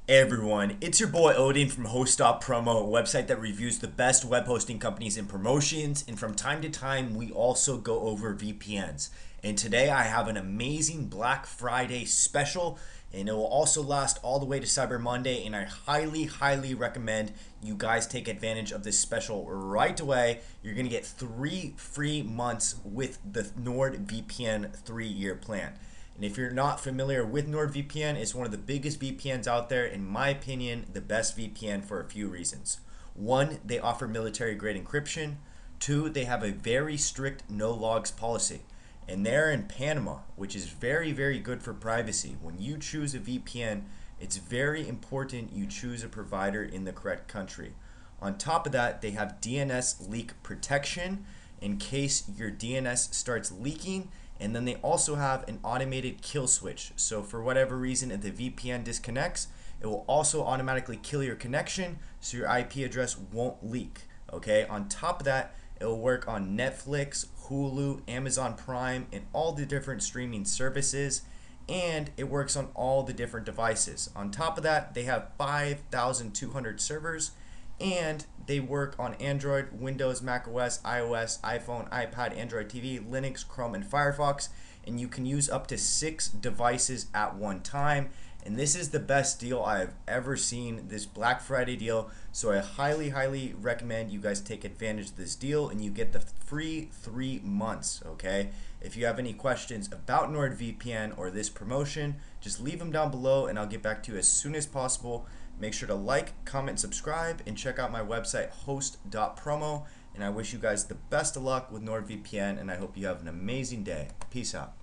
Hey everyone, it's your boy Odin from Host.Promo, a website that reviews the best web hosting companies and promotions, and from time to time we also go over VPNs. And today I have an amazing Black Friday special, and it will also last all the way to Cyber Monday, and I highly recommend you guys take advantage of this special right away. You're going to get 3 free months with the Nordvpn 3-year plan. And if you're not familiar with Nordvpn, it's one of the biggest VPNs out there. In my opinion, the best VPN for a few reasons. One, they offer military grade encryption. Two, they have a very strict no logs policy. And they're in Panama, which is very good for privacy. When you choose a VPN, it's very important you choose a provider in the correct country. On top of that, they have DNS leak protection in case your DNS starts leaking. And then they also have an automated kill switch. So for whatever reason, if the VPN disconnects, it will also automatically kill your connection so your IP address won't leak. Okay. On top of that, it will work on Netflix, Hulu, Amazon Prime, and all the different streaming services. And it works on all the different devices. On top of that, they have 5,200 servers. And they work on Android, Windows, Mac OS, iOS, iPhone, iPad, Android TV, Linux, Chrome, and Firefox. And you can use up to 6 devices at one time. And this is the best deal I've ever seen, this Black Friday deal. So I highly recommend you guys take advantage of this deal and you get the free 3 months, okay? If you have any questions about NordVPN or this promotion, just leave them down below and I'll get back to you as soon as possible. Make sure to like, comment, subscribe, and check out my website, Host.Promo. And I wish you guys the best of luck with NordVPN, and I hope you have an amazing day. Peace out.